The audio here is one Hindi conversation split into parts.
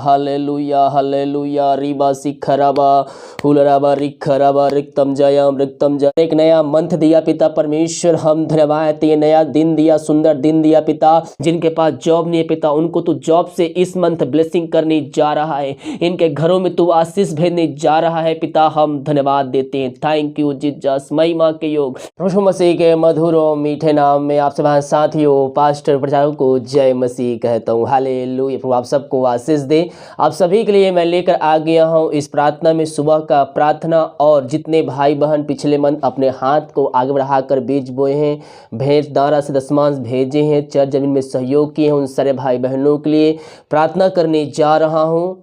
हालेलुया हालेलुया रिबा सिखराबा हुलराबा रिखराबा रिक्तम जयम रिक्तम जय। एक नया मंथ दिया पिता परमेश्वर, हम धन्यवाद। ये नया दिन दिया, सुंदर दिन दिया पिता। जिनके पास जॉब नहीं है पिता, उनको तू जॉब से इस मंथ ब्लेसिंग करने जा रहा है। इनके घरों में तू आशीष भेजने जा रहा है पिता, हम धन्यवाद देते हैं। Thank you Jesus. महिमा के योग प्रभु मसीह के मधुर और मीठे नाम में आप सब साथियों पास्टर प्रचारकों को जय मसीह कहता हूँ। हालेलुया। प्रभु आप सबको आशीष दे। आप सभी के लिए मैं लेकर आ गया हूँ इस प्रार्थना में सुबह का प्रार्थना। और जितने भाई बहन पिछले मंथ अपने हाथ को आगे बढ़ाकर बीज बोए हैं, भेंट दारा से दशमांश भेजे हैं, चर्च जमीन में सहयोग किए हैं, उन सारे भाई बहनों के लिए प्रार्थना करने जा रहा हूँ।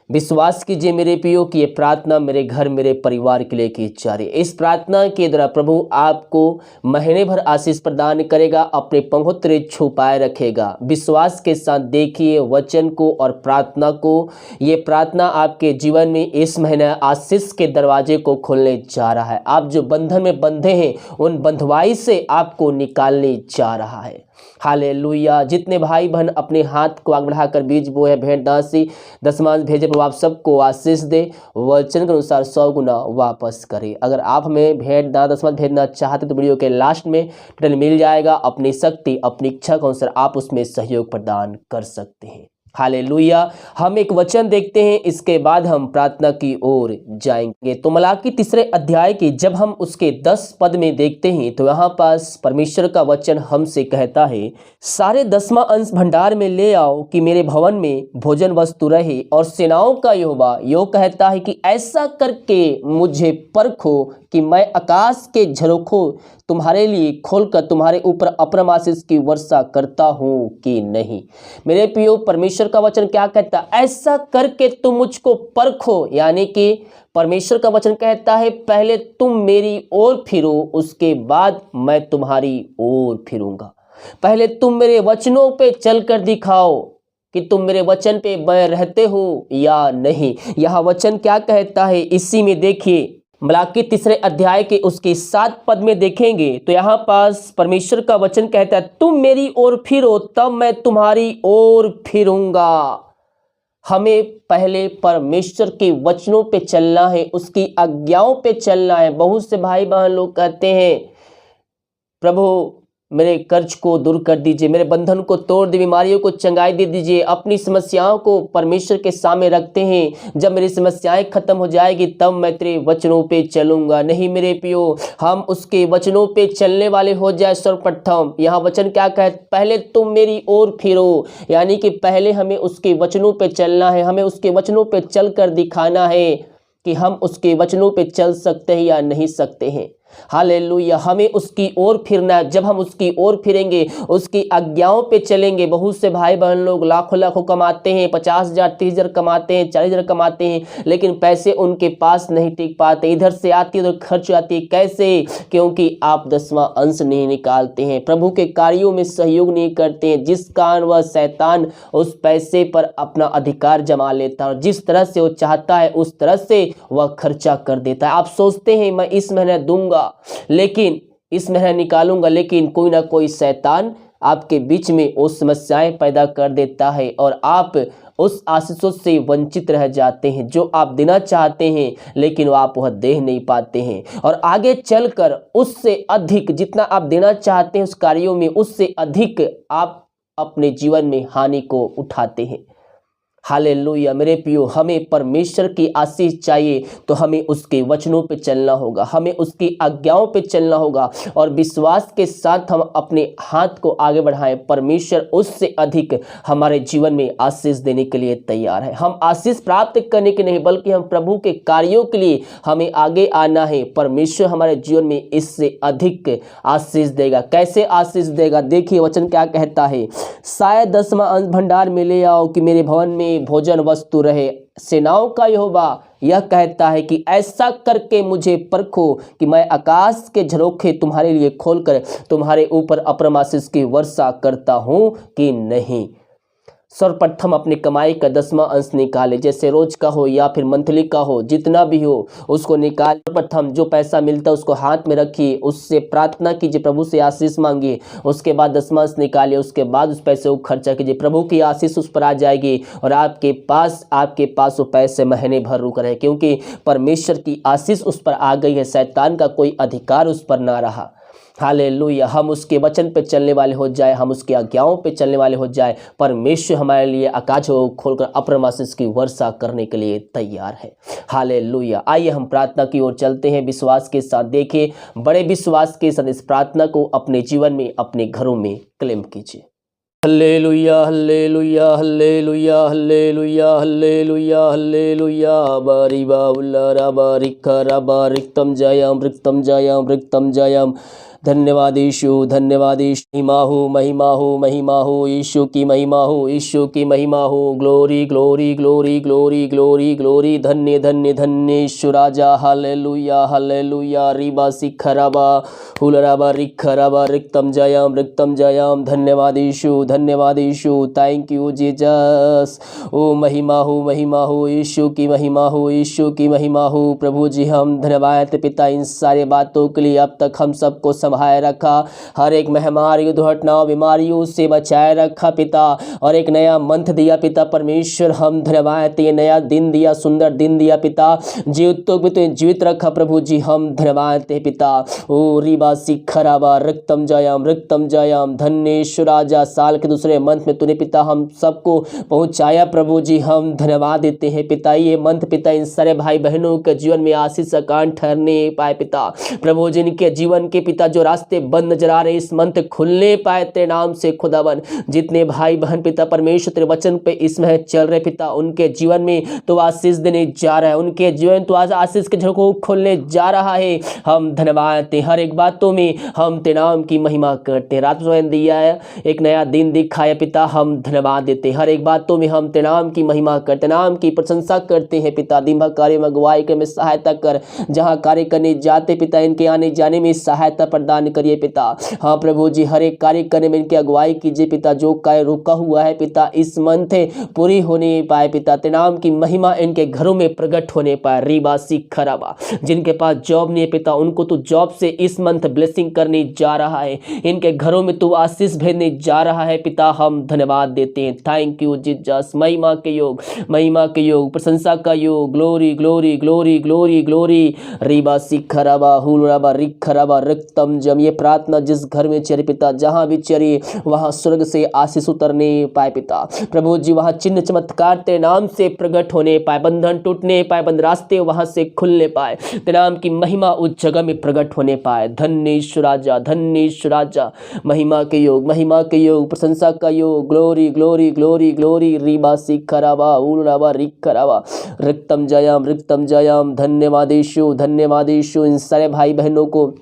विश्वास कीजिए मेरे प्रियो कि ये प्रार्थना मेरे घर मेरे परिवार के लिए की जा रही है। इस प्रार्थना के द्वारा प्रभु आपको महीने भर आशीष प्रदान करेगा, अपने पंखों छुपाए रखेगा। विश्वास के साथ देखिए वचन को और प्रार्थना को। ये प्रार्थना आपके जीवन में इस महीने आशीष के दरवाजे को खोलने जा रहा है। आप जो बंधन में बंधे हैं उन बंधवाई से आपको निकालने जा रहा है। हालेलुया। जितने भाई बहन अपने हाथ को आगे बढ़ाकर बीज बोए, भेंट दासी दशमांश भेजे, प्रभु आप सबको आशीष दे, वचन के अनुसार 100 गुना वापस करे। अगर आप हमें भेंट दान दशमांश भेजना चाहते तो वीडियो के लास्ट में डिटेल मिल जाएगा। अपनी शक्ति अपनी इच्छा के अनुसार आप उसमें सहयोग प्रदान कर सकते हैं। हालेलुया। हम एक वचन देखते हैं, इसके बाद हम प्रार्थना की ओर जाएंगे। तो मलाकी 3 अध्याय की जब हम उसके 10 पद में देखते हैं तो यहाँ पास परमेश्वर का वचन हमसे कहता है, सारे 10वां अंश भंडार में ले आओ कि मेरे भवन में भोजन वस्तु रहे। और सेनाओं का यहोवा यो कहता है कि ऐसा करके मुझे परखो कि मैं आकाश के झरोखों तुम्हारे लिए खोलकर तुम्हारे ऊपर अपरम आशीष की वर्षा करता हूँ कि नहीं। मेरे प्रियो परमेश्वर का वचन क्या कहता है? ऐसा करके तुम मुझको परखो। यानी कि परमेश्वर का वचन कहता है पहले तुम मेरी ओर फिरो, उसके बाद मैं तुम्हारी ओर फिरूंगा। पहले तुम मेरे वचनों पे चलकर दिखाओ कि तुम मेरे वचन पे बने रहते हो या नहीं। यह वचन क्या कहता है इसी में देखिए, मलाकी 3 अध्याय के उसके 7 पद में देखेंगे तो यहाँ पास परमेश्वर का वचन कहता है, तुम मेरी ओर फिरो तब मैं तुम्हारी ओर फिरूंगा। हमें पहले परमेश्वर के वचनों पे चलना है, उसकी आज्ञाओं पे चलना है। बहुत से भाई बहन लोग कहते हैं प्रभु मेरे कर्ज को दूर कर दीजिए, मेरे बंधन को तोड़ दे, बीमारियों को चंगाई दे दीजिए। अपनी समस्याओं को परमेश्वर के सामने रखते हैं, जब मेरी समस्याएं खत्म हो जाएगी तब मैं तेरे वचनों पे चलूंगा। नहीं मेरे प्रियो, हम उसके वचनों पे चलने वाले हो जाए। सर्वप्रथम यहाँ वचन क्या कहता, पहले तुम मेरी ओर फिरो। यानी कि पहले हमें उसके वचनों पे चलना है, हमें उसके वचनों पे चल कर दिखाना है कि हम उसके वचनों पे चल सकते हैं या नहीं सकते हैं। हालेलुया। हमें उसकी ओर फिरना है। जब हम उसकी ओर फिरेंगे, उसकी आज्ञाओं पे चलेंगे। बहुत से भाई बहन लोग लाखों लाखों कमाते हैं, 50,000 30,000 कमाते हैं, 40,000 कमाते हैं, लेकिन पैसे उनके पास नहीं टिक पाते। इधर से आती है उधर खर्च आती है। कैसे? क्योंकि आप 10वां अंश नहीं निकालते हैं, प्रभु के कार्यों में सहयोग नहीं करते हैं, जिस कारण वह शैतान उस पैसे पर अपना अधिकार जमा लेता है और जिस तरह से वो चाहता है उस तरह से वह खर्चा कर देता है। आप सोचते हैं मैं इस महीने दूंगा, लेकिन इस महीने निकालूंगा, लेकिन कोई ना कोई शैतान आपके बीच में वो समस्याएं पैदा कर देता है और आप उस आशीषों से वंचित रह जाते हैं जो आप देना चाहते हैं, लेकिन आप वह दे नहीं पाते हैं। और आगे चलकर उससे अधिक जितना आप देना चाहते हैं उस कार्यों में, उससे अधिक आप अपने जीवन में हानि को उठाते हैं। हालेलुया। मेरे प्रियो, हमें परमेश्वर की आशीष चाहिए तो हमें उसके वचनों पे चलना होगा, हमें उसकी आज्ञाओं पे चलना होगा और विश्वास के साथ हम अपने हाथ को आगे बढ़ाएं। परमेश्वर उससे अधिक हमारे जीवन में आशीष देने के लिए तैयार है। हम आशीष प्राप्त करने के नहीं बल्कि हम प्रभु के कार्यों के लिए हमें आगे आना है। परमेश्वर हमारे जीवन में इससे अधिक आशीष देगा। कैसे आशीष देगा? देखिए वचन क्या कहता है, शायद 10वां अंश भंडार में ले आओ कि मेरे भवन में भोजन वस्तु रहे। सेनाओं का यहोवा यह कहता है कि ऐसा करके मुझे परखो कि मैं आकाश के झरोखे तुम्हारे लिए खोलकर तुम्हारे ऊपर अपरम आशीष की वर्षा करता हूं कि नहीं। सर्वप्रथम अपनी कमाई का 10वां अंश निकाले, जैसे रोज का हो या फिर मंथली का हो, जितना भी हो उसको निकाल। सर्वप्रथम जो पैसा मिलता है उसको हाथ में रखिए, उससे प्रार्थना कीजिए, प्रभु से आशीष मांगिए। उसके बाद 10वां अंश निकालिए, उसके बाद उस पैसे को खर्चा कीजिए। प्रभु की आशीष उस पर आ जाएगी और आपके पास वो पैसे महीने भर रुक रहे, क्योंकि परमेश्वर की आशीष उस पर आ गई है। शैतान का कोई अधिकार उस पर ना रहा। हालेलुया। हम उसके वचन पे चलने वाले हो जाए, हम उसकी आज्ञाओं पे चलने वाले हो जाए। परमेश्वर हमारे लिए आकाशों को खोलकर अपरम आशीष की वर्षा करने के लिए तैयार है। हालेलुया। आइए हम प्रार्थना की ओर चलते हैं विश्वास के साथ। देखिए, बड़े विश्वास के साथ इस प्रार्थना को अपने जीवन में, अपने घरों में क्लेम कीजिए। Hallelujah hallelujah hallelujah hallelujah hallelujah hallelujah. बारिबा उल्लारा बारिका रबा रिक्तम जयम। धन्यवाद यीशु, धन्यवाद यीशु। महिमा हो यीशु की महिमा हो, यीशु की महिमा हो। Glory glory glory glory glory glory. धन्य धन्य धन्य यीशु राजा। Hallelujah hallelujah. रिबा सिखराबा हुलराबा रिखराबा रिक्तम जयम। धन्यवाद यीशु, धन्यवाद यीशु। Thank you Jesus. ओ महिमा हो यीशु की महिमा हो, यीशु की महिमा हो। प्रभु जी हम धन्यवाद पिता इन सारे बातों के लिए। अब तक हम सबको संभाले रखा, हर एक महामारी दुर्घटनाओं बीमारियों से बचाए रखा पिता, और एक नया मंथ दिया पिता परमेश्वर। हम धन्यवाद, ये नया दिन दिया, सुंदर दिन दिया पिता। जीवित रखा प्रभु जी, हम धन्यवाद है पिता। ओ रिबा सिखराबा रक्तम जयम। धन्येश्वर राजा, साल के दूसरे मंथ में तूने पिता हम सबको पहुंचाया प्रभु जी, हम धन्यवाद देते हैं पिता। ये मंथ पिता इन सारे भाई बहनों के जीवन में आशीष का कान ठहरने पाए पिता। प्रभु जी इनके जीवन के पिता जो रास्ते बंद नजर आ रहे इस मंथ खुलने पाए तेरे नाम से खुदावन। जितने भाई बहन पिता परमेश्वर तेरे वचन पे इसमें चल रहे पिता, उनके जीवन में तो आशीष देने जा रहा है, उनके जीवन तो आज आशीष के झरोखों को खोलने जा रहा है। हम धन्यवाद देते, हर एक बातों में हम तेरे नाम की महिमा करते हैं। रात में दिया है, एक नया दिन दिखाया पिता, हम धन्यवाद देते हैं। हर एक बातों में हम तेरे नाम की महिमा करते, नाम की प्रशंसा करते हैं पिता। दिन भर कार्य में अगुवाई कर में सहायता कर, जहाँ कार्य करने जाते पिता इनके आने जाने में सहायता प्रदान करिए पिता। हाँ प्रभु जी, हर एक कार्य करने में इनकी अगुवाई कीजिए पिता। जो कार्य रुका हुआ है पिता इस मंथ पूरी होने पाए पिता, तेरे नाम की महिमा इनके घरों में प्रकट होने पाए। रीबा सिखराबा, जिनके पास जॉब नहीं है पिता उनको तू जॉब से इस मंथ ब्लेसिंग करने जा रहा है, इनके घरों में तू आशीष भेजने जा रहा है पिता। हम धन्यवाद देते हैं। Thank you Jesus. महिमा के योग, प्रशंसा का योग। Glory glory glory glory glory. रीबा सिखराबा हुलराबा रिखराबा रक्तम जम। ये प्रार्थना जिस घर में चले पिता, जहां भी चले वहां स्वर्ग से आशीष उतरने पाए पिता। प्रभु जी वहां चिन्ह चमत्कार तेरे नाम से प्रकट होने पाए, बंधन टूटने पाए, बंद रास्ते वहां से खुलने पाए, तेरे नाम की महिमा उस जगह में प्रकट होने पाए। धन्येश्वर राजा, धन्येश्वर राजा। महिमा के योग, प्रशंसा का योग। Glory glory glory glory. रीबा सिखराबा उलराबा रिखराबा रिक्तम जयम। धन्यवाद यीशु, धन्यवाद यीशु। इन सारे भाई बहनों को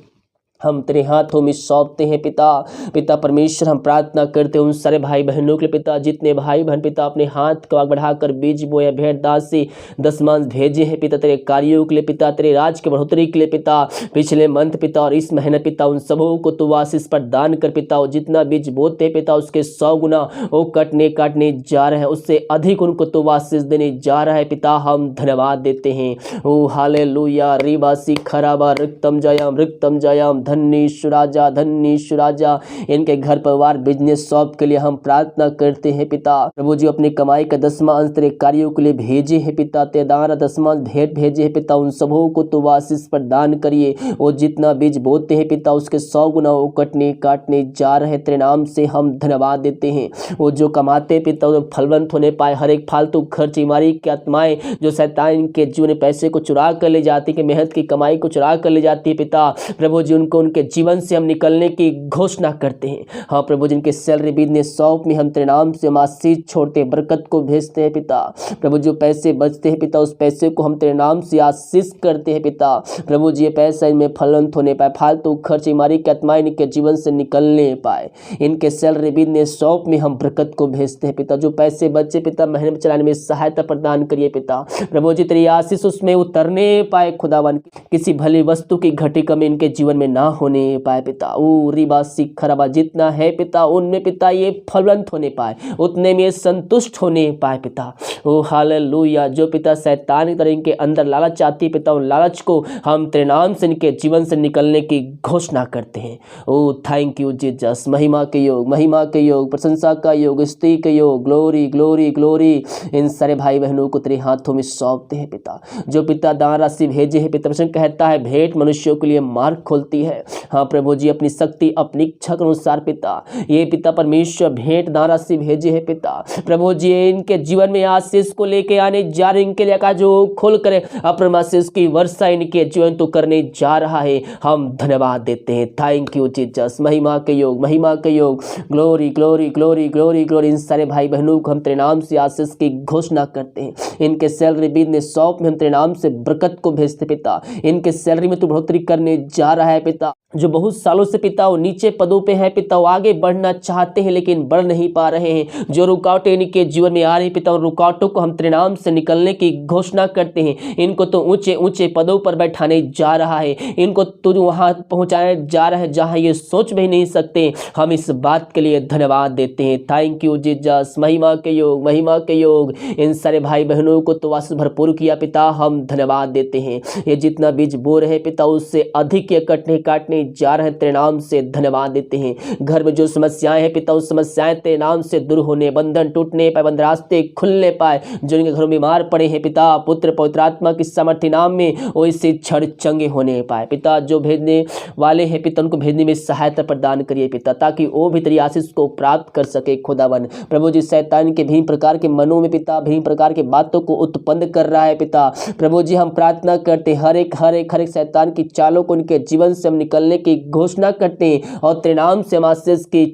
हम तेरे हाथों में सौंपते हैं पिता परमेश्वर। हम प्रार्थना करते हैं उन सारे भाई बहनों के लिए पिता, जितने भाई बहन पिता अपने हाथ को आग बढ़ाकर बीज बोया, भेंट दास से 10 मांस भेजे हैं पिता, तेरे कार्यों के लिए पिता, तेरे राज के बढ़ोतरी के लिए पिता। पिछले मंथ पिता और इस महीने पिता उन सबों को तू आशीष प्रदान कर पिता। और जितना बीज बोते पिता उसके 100 गुना वो काटने जा रहे हैं, उससे अधिक उनको तू आशीष देने जा रहा है पिता। हम धन्यवाद देते हैं। ओ हालेलुया। रीबा सिखराबा रिक्तम जयम। धन्येश्वर राजा। इनके घर परिवार बिजनेस शॉप के लिए हम प्रार्थना करते हैं पिता। प्रभु जी अपनी कमाई का 10वां अंश तेरे कार्यों के लिए भेजे है पिता, तेरे दान 10वां भेंट भेजे है पिता। उन सबों को तो आशीष प्रदान करिए। वो जितना बीज बोते हैं पिता उसके 100 गुना वो काटने जा रहे, तेरे नाम से हम धन्यवाद देते हैं। वो जो कमाते पिता वो फलवंत होने पाए, हर एक फालतू खर्च बीमारी की आत्माएं जो शैतान के जीवन पैसे को चुरा कर ले जाती, कि मेहनत की कमाई को चुरा कर ले जाती है पिता। प्रभु जी उनको उनके जीवन से हम निकलने की घोषणा करते हैं। हाँ प्रभु, जिनके सैलरी बिजनेस शॉप में हम तेरे नाम से आशीष छोड़ते, बरकत को भेजते हैं पिता। प्रभु जो पैसे बचते हैं पिता उस पैसे को हम तेरे नाम से आशीष करते हैं पिता। प्रभु जी ये पैसा इनमें फलवंत होने पाए, फालतू खर्च बीमारी की आत्माएं इनके जीवन से निकलने पाए। इनके सैलरी बिजनेस शॉप में हम बरकत को भेजते हैं पिता। जो पैसे बचे पिता महीने में चलाने में सहायता प्रदान करिए पिता। प्रभु जी तेरी आशीष उसमें उतरने पाए खुदावन। किसी भली वस्तु की घटी कमी इनके जीवन में ना ना होने पाए पिता। ओ रिबा सिखरबा, जितना है पिता उनमें पिता ये फलवंत होने पाए, उतने में संतुष्ट होने पाए पिता। ओ हालेलुया। जो पिता शैतान की तरह इनके अंदर लालच आती है पिता, उन लालच को हम तेरे नाम से इनके जीवन से निकलने की घोषणा करते हैं। ओ थैंक यू जीसस। महिमा के योग, महिमा के योग, प्रशंसा का योग, स्तुति के योग, ग्लोरी ग्लोरी ग्लोरी इन सारे भाई बहनों को तेरे हाथों में सौंपते हैं पिता। जो पिता दान राशि भेजे है पिता, वचन कहता है भेंट मनुष्यों के लिए मार्ग खोलती है। हाँ प्रभु जी, अपनी शक्ति अपनी इच्छा के अनुसार पिता ये पिता परमेश्वर भेंट दान राशि भेजे है पिता। प्रभु जी इनके जीवन में आशीष को लेके आने जा रहे, इनके लिए का जो खोल करे अपना आशीष की वर्षा इनके जीवन तो करने जा रहा है। हम धन्यवाद देते हैं। Thank you Jesus. महिमा के योग, महिमा के योग, glory glory glory glory glory इन सारे भाई बहनों को हम तेरे नाम से आशीष की घोषणा करते हैं। इनके सैलरी बिजनेस शॉप में हम तेरे नाम से बरकत को भेजते पिता। इनके सैलरी में तू बढ़ोतरी करने जा रहा है पिता। जो बहुत सालों से पिता वो नीचे पदों पे है पिता, वो आगे बढ़ना चाहते हैं लेकिन बढ़ नहीं पा रहे हैं। जो रुकावटें इनके जीवन में आ रही पिता, उन रुकावटों को हम तेरे नाम से निकलने की घोषणा करते हैं। इनको तो ऊंचे ऊंचे पदों पर बैठाने जा रहा है, इनको तो वहां पहुंचाने जा रहा है जहां ये सोच भी नहीं सकते। हम इस बात के लिए धन्यवाद देते हैं। Thank you Jesus. महिमा के योग, महिमा के योग इन सारे भाई बहनों को तो आशीष भरपूर किया पिता, हम धन्यवाद देते हैं। ये जितना बीज बो रहे पिता उससे अधिक ये काटने जा रहे हैं, तेरे नाम से धन्यवाद देते हैं। घर में जो समस्याएं हैं पिता, उस समस्याएं तेरे नाम से दूर होने, बंधन टूटने पाए, बंद रास्ते खुलने पाए। जो इनके घरों में बीमार पड़े हैं पिता, पुत्र पवित्र आत्मा की सामर्थ्य नाम में वो इससे क्षण चंगे होने पाए पिता। जो भेजने वाले हैं पिता, उनको भेजने में सहायता प्रदान करिए पिता, ताकि वो भी तेरी आशीष को प्राप्त कर सके खुदावन। प्रभु जी शैतान के भिन्न प्रकार के मनों में पिता भिन्न प्रकार के बातों को उत्पन्न कर रहा है पिता। प्रभु जी हम प्रार्थना करते हर एक शैतान की चालों को उनके जीवन से हम निकलने की घोषणा करते हैं और तेरे नाम से हम आशीष की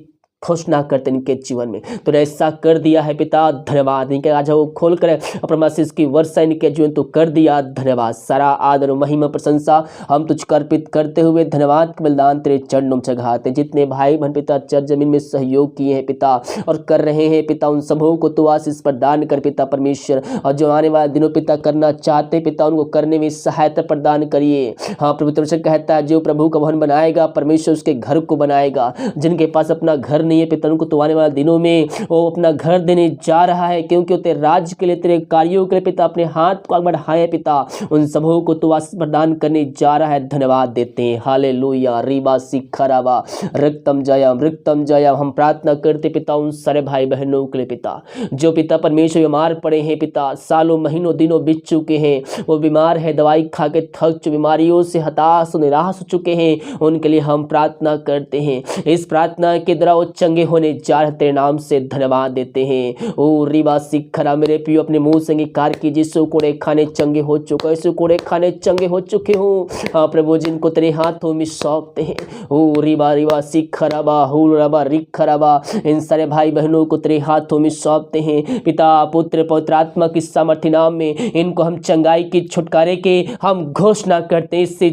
घोषणा करते इनके जीवन में। तो ऐसा कर दिया है पिता, धन्यवाद। इनके आज वो खोल कर अपना आशीष की वर्षा इनके जीवन तो कर दिया, धन्यवाद। सारा आदर महिमा प्रशंसा हम तुझको अर्पित करते हुए धन्यवाद के बलिदान तेरे चरणों में चढ़ाते। जितने भाई बहन पिता चर्च जमीन में सहयोग किए हैं पिता और कर रहे हैं पिता, उन सबों को तो आशीष प्रदान कर पिता परमेश्वर। और जो आने वाले दिनों पिता करना चाहते पिता, उनको करने में सहायता प्रदान करिए। हाँ प्रभु वचन कहता है जो प्रभु का भवन बनाएगा परमेश्वर उसके घर को बनाएगा। जिनके पास अपना घर नहीं है पिता, उनको तो आने वाले दिनों में वो अपना घर देने जा रहा है, क्योंकि वो तेरे राज्य के लिए तेरे कार्यों के लिए पिता अपने हाथ को आगे बढ़ाए पिता। उन सबों को तो आशीष प्रदान करने जा रहा है, धन्यवाद देते हैं। हालेलुया। रीबा सिखराबा रक्तम जयम हम प्रार्थना करते पिता उन सारे भाई बहनों के लिए पिता, जो पिता परमेश्वर बीमार पड़े हैं पिता, सालों महीनों दिनों बीत चुके हैं, वो बीमार है, दवाई खा के थक चुके, बीमारियों से हताश निराश हो चुके हैं, उनके लिए हम प्रार्थना करते हैं। इस प्रार्थना के द्वारा वो चंगे होने जा रहे, तेरे नाम से धन्यवाद देते हैं। ओ रिबा सिखरा मेरे पियो अपने मुंह से अंगीकार की, जिससे कोड़े खाने चंगे हो चुके, ऐसे कोड़े खाने चंगे हो चुके हो। हाँ प्रभु जिनको तेरे हाथों में सौंपते हैं। ओ रिबा सिखराबा हुलराबा रिखराबा इन सारे भाई बहनों को तेरे हाथों में सौंपते हैं पिता। पुत्र पवित्र आत्मा की सामर्थ्य नाम में इनको हम चंगाई की छुटकारे के हम घोषणा करते हैं। इससे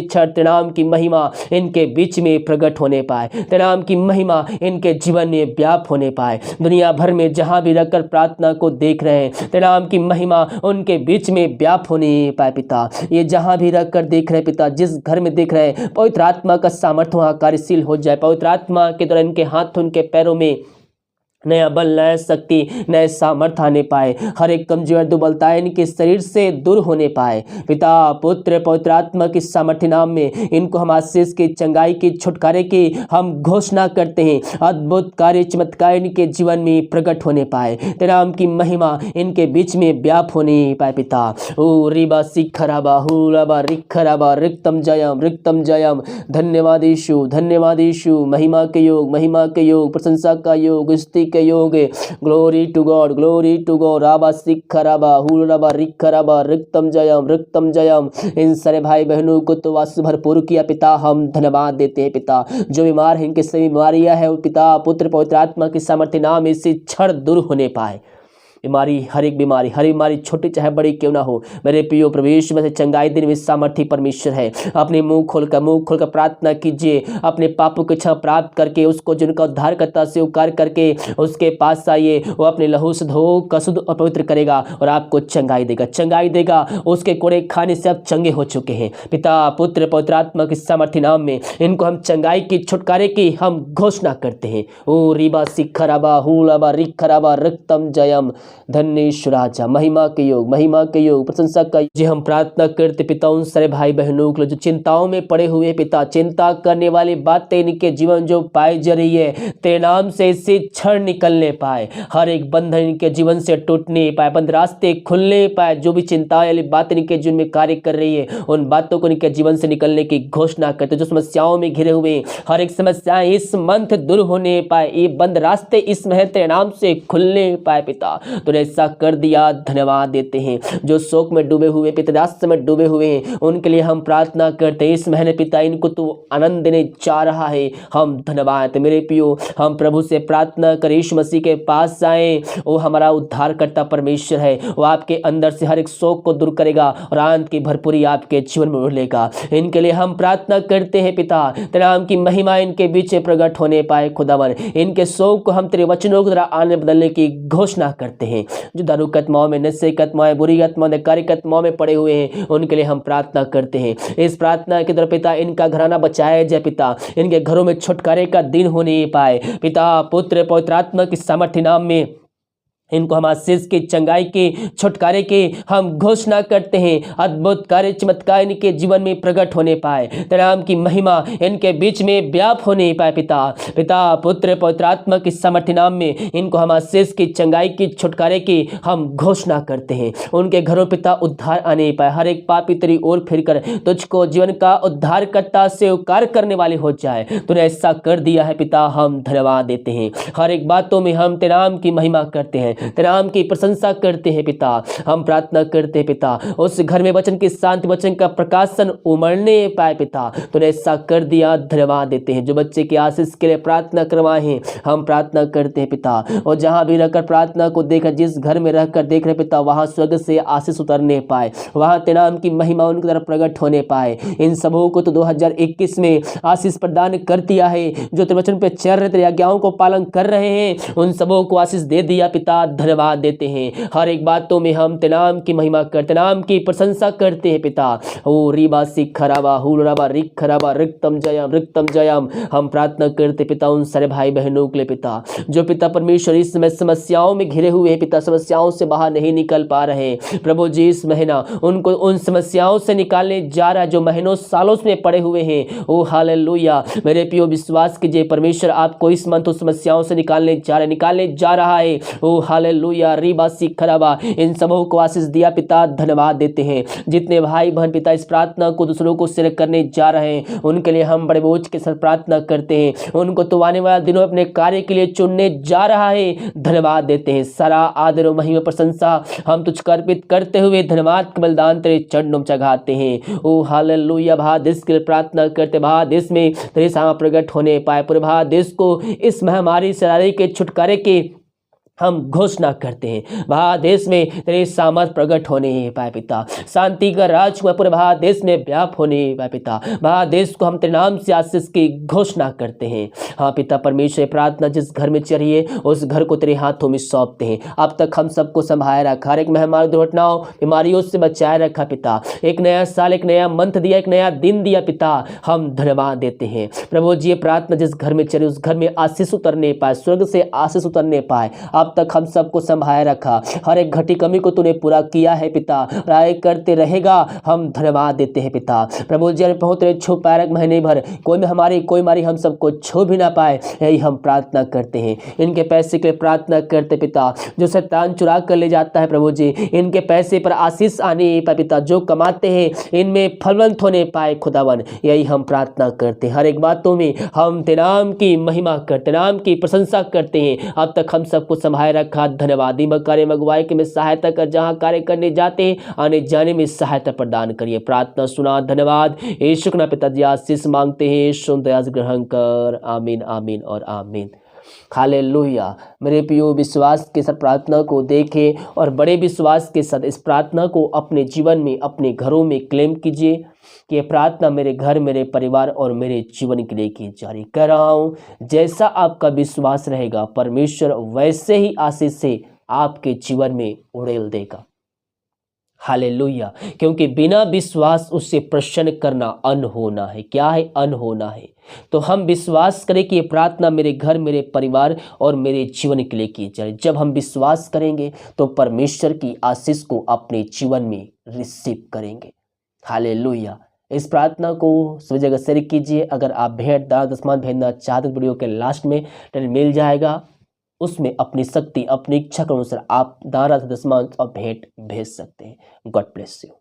क्षण तेरे नाम की महिमा इनके बीच में प्रकट होने पाए, तेरे नाम की महिमा इनके जीवन में व्याप्त होने पाए। दुनिया भर में जहां भी रखकर प्रार्थना को देख रहे हैं, तेरे नाम की महिमा उनके बीच में व्याप्त होने पाए पिता। ये जहां भी रखकर देख रहे हैं पिता, जिस घर में देख रहे हैं, पवित्र आत्मा का सामर्थ्य वहां कार्यशील हो जाए। पवित्र आत्मा के द्वारा इनके हाथ उनके पैरों में नया बल, नया शक्ति, नए सामर्थ्य आने पाए। हर एक कमजोर दुर्बलता इनके शरीर से दूर होने पाए पिता। पुत्र पवित्र आत्मा की सामर्थ्य नाम में इनको हम आशीष की, चंगाई की, छुटकारे की हम घोषणा करते हैं। अद्भुत कार्य चमत्कार इनके जीवन में प्रकट होने पाए, तेरे नाम की महिमा इनके बीच में व्याप्त होने पाए पिता। ओ रिबा सिखराबा हुलाबा रिखराबा रिक्तम जयम धन्यवाद यीशु, धन्यवाद यीशु। महिमा के योग, प्रशंसा का योग, स्तुति के योग। ग्लोरी टू गॉड राबा सिखराबा हुलराबा रिखराबा रिक्तम जयम इन सारे भाई बहनों को तो वास भरपूर किया पिता, हम धन्यवाद देते हैं पिता। जो बीमार है इनके सभी बीमारियां है पिता, पुत्र पवित्र आत्मा की सामर्थ्य नाम इससे क्षण दूर होने पाए। बीमारी, हर एक बीमारी, हर बीमारी छोटी चाहे बड़ी क्यों ना हो, मेरे प्रियो प्रवेश में से चंगाई देने में सामर्थ्य परमेश्वर है। अपने मुंह खोलकर प्रार्थना कीजिए, अपने पापों की क्षमा प्राप्त करके उसको जिनका उद्धारकर्ता स्वीकार करके उसके पास आइए। वो अपने लहू से धोकर शुद्ध और पवित्र करेगा और आपको चंगाई देगा, चंगाई देगा। उसके कोड़े खाने से आप चंगे हो चुके हैं। पिता पुत्र पवित्र आत्मा के सामर्थ्य नाम में इनको हम चंगाई की, छुटकारे की हम घोषणा करते हैं। ओ रीबा सिखराबा हुलाबा रिखराबा रक्तम जयम। धन्येश्वर राजा, महिमा के योग, महिमा के योग, प्रशंसा का जी हम प्रार्थना करते पिता उन सारे भाई बहनों के लिए जो चिंताओं में पड़े हुए पिता, चिंता करने वाली बातें इनके जीवन जो पाई जा रही है, तेरे नाम से इससे क्षण निकलने पाए, हर एक बंधन इनके जीवन से टूटने पाए, बंद रास्ते खुलने पाए। जो भी चिंता वाली बात इनके जीवन में कार्य कर रही है उन बातों को इनके जीवन से निकलने की घोषणा करते। जो समस्याओं में घिरे हुए हर एक समस्याएं इस मंथ दूर होने पाए, ये बंद रास्ते इस महीने तेरे नाम से खुलने पाए पिता। तूने ऐसा कर दिया, धन्यवाद देते हैं। जो शोक में डूबे हुए पिता, दास में डूबे हुए हैं, उनके लिए हम प्रार्थना करते हैं इस महीने पिता इनको तू आनंद देने जा रहा है, हम धन्यवाद। मेरे पियो हम प्रभु से प्रार्थना कर यीशु मसीह के पास आए, वो हमारा उद्धारकर्ता परमेश्वर है। वो आपके अंदर से हर एक शोक को दूर करेगा और आनंद की भरपूरी आपके जीवन में उड़ेगा। इनके लिए हम प्रार्थना करते हैं पिता, तेरे नाम की महिमा इनके बीच में प्रकट होने पाए खुदावन। इनके शोक को हम तेरे वचनों के द्वारा आने बदलने की घोषणा करते हैं। जो दारू की आत्माओं में, नशे की आत्माएं, बुरी आत्माओं, नकारी की आत्माओं में पड़े हुए हैं, उनके लिए हम प्रार्थना करते हैं। इस प्रार्थना के द्वारा पिता इनका घराना बचाया जाए पिता, इनके घरों में छुटकारे का दिन होने पाए पिता पुत्र पवित्र आत्मा की सामर्थ्य नाम में इनको हम आशीष की, चंगाई की, छुटकारे की हम घोषणा करते हैं। अद्भुत कार्य चमत्कार इनके जीवन में प्रकट होने पाए, तेरे नाम की महिमा इनके बीच में व्याप होने पाए पिता। पिता पुत्र पवित्र आत्मा की सामर्थ्य नाम में इनको हम आशीष की, चंगाई की, छुटकारे की हम घोषणा करते हैं। उनके घरों पिता उद्धार आने पाए, हर एक पापी तेरी ओर फिरकर तुझको जीवन का उद्धारकर्ता स्वीकार करने वाले हो जाए। तूने ऐसा कर दिया है पिता, हम धन्यवाद देते हैं। हर एक बातों में हम तेरे नाम की महिमा करते हैं, तेरे नाम की प्रशंसा करते हैं पिता। हम प्रार्थना करते हैं पिता उस घर में वचन की शांति, वचन का प्रकाशन उमड़ने पाए पिता। तूने ऐसा कर दिया, धन्यवाद देते हैं। जो बच्चे की आशीष के लिए प्रार्थना करवाए हैं हम प्रार्थना करते हैं पिता, और जहां भी रहकर प्रार्थना को देखा, जिस घर में रहकर देख रहे पिता, वहां स्वर्ग से आशीष उतरने पाए, वहां तेरे नाम की महिमा उनकी तरफ प्रकट होने पाए। इन सबों को तो 2021 में आशीष प्रदान कर दिया है। जो तेरे वचन पे चल रहे, तेरी आज्ञाओं को पालन कर रहे हैं, उन सबों को आशीष दे दिया पिता, धन्यवाद देते हैं। हर एक बातों में हम तेरे नाम की महिमा करते, नाम की प्रशंसा करते हैं पिता। ओ रीबा सिखराबा हुलराबा रिखराबा रिक्तम जयम। हम प्रार्थना करते पिता उन सारे भाई बहनों के लिए पिता, जो पिता परमेश्वर इस समय समस्याओं में घिरे हुए हैं पिता, समस्याओं से बाहर नहीं निकल पा रहे हैं। प्रभु जी इस महीना उनको उन समस्याओं से निकालने जा रहा है जो महीनों सालों में पड़े हुए हैं। ओ हालेलुया। मेरे प्रियो विश्वास कीजिए, परमेश्वर आपको इस मंथ उस समस्याओं से निकालने जा रहा है। ओ हालेलुया। रीबा सिखराबा, इन सबों को आशीष दिया पिता, धन्यवाद देते हैं। जितने भाई बहन पिता इस प्रार्थना को दूसरों को शेयर करने जा रहे हैं, उनके लिए हम बड़े बोझ के साथ प्रार्थना करते हैं। उनको तो आने वाले दिनों में अपने कार्य के लिए चुनने जा रहा है, धन्यवाद देते हैं। सारा आदर और महिमा प्रशंसा हम तुझको अर्पित करते हुए धन्यवाद का बलिदान तेरे चरणों में चढ़ाते हैं। ओ हालेलुया। भारत देश के लिए प्रार्थना करते, भारत देश में तेरे सामने प्रकट होने पाए, पूरे भारत देश को इस महामारी से के छुटकारे के हम घोषणा करते हैं। भारत देश में तेरे सामर्थ प्रकट होने पाए पिता, शांति का राजकुमार पूरे भारत देश में व्याप होने पाए पिता। भारत देश को हम तेरे नाम से आशीष की घोषणा करते हैं। हाँ पिता परमेश्वर, प्रार्थना जिस घर में चल रही है उस घर को तेरे हाथों में सौंपते हैं। अब तक हम सबको संभाले रखा, हर एक महामारी, दुर्घटनाओं, बीमारियों से बचाए रखा पिता। एक नया साल, एक नया मंथ दिया, एक नया दिन दिया पिता, हम धन्यवाद देते हैं। प्रभु जी प्रार्थना जिस घर में चली उस घर में आशीष उतरने पाए, स्वर्ग से आशीष उतरने पाए। अब तक हम सबको संभाले रखा, हर एक घटी कमी को तूने पूरा किया है पिता, राय करते रहेगा, हम धन्यवाद देते हैं पिता। प्रभु जी बहुत छू पाए महीने भर, कोई हमारी कोई मारी हम सबको छू भी ना पाए, यही हम प्रार्थना करते हैं। इनके पैसे के लिए प्रार्थना करते पिता, जो शैतान चुरा कर ले जाता है प्रभु जी, इनके पैसे पर आशीष आने पाए पिता, जो कमाते हैं इनमें फलवंत होने पाए खुदावन, यही हम प्रार्थना करते हैं। हर एक बातों में हम तेरे नाम की महिमा करते, नाम की प्रशंसा करते हैं। अब तक हम सबको संभाले रखा, धन्यवाद। कार्य में अगुवाई के में सहायता कर, जहां कार्य करने जाते हैं आने जाने में सहायता प्रदान करिए। प्रार्थना सुना, धन्यवाद। यीशु के नाम पिताजी आशीष मांगते हैं, यीशु दया से ग्रहण कर, आमीन आमीन और आमीन। हालेलुया। मेरे प्रियो, विश्वास के साथ प्रार्थना को देखें और बड़े विश्वास के साथ इस प्रार्थना को अपने जीवन में, अपने घरों में क्लेम कीजिए कि ये प्रार्थना मेरे घर, मेरे परिवार और मेरे जीवन के लिए की जारी कर रहा हूँ। जैसा आपका विश्वास रहेगा, परमेश्वर वैसे ही आशीष से आपके जीवन में उड़ेल देगा। हालेलुया। क्योंकि बिना विश्वास उससे प्रसन्न करना अनहोना है। क्या है? अनहोना है। तो हम विश्वास करें कि ये प्रार्थना मेरे घर, मेरे परिवार और मेरे जीवन के लिए की जाए। जब हम विश्वास करेंगे तो परमेश्वर की आशीष को अपने जीवन में रिसीव करेंगे। हालेलुया। इस प्रार्थना को सभी जगह शेयर कीजिए। अगर आप भेंट, दान, दशमांश भेजना चाहते हैं, वीडियो के लास्ट में मिल जाएगा, उसमें अपनी शक्ति, अपनी इच्छा के अनुसार आप दान, दशमांश और भेंट भेज सकते हैं। God bless you.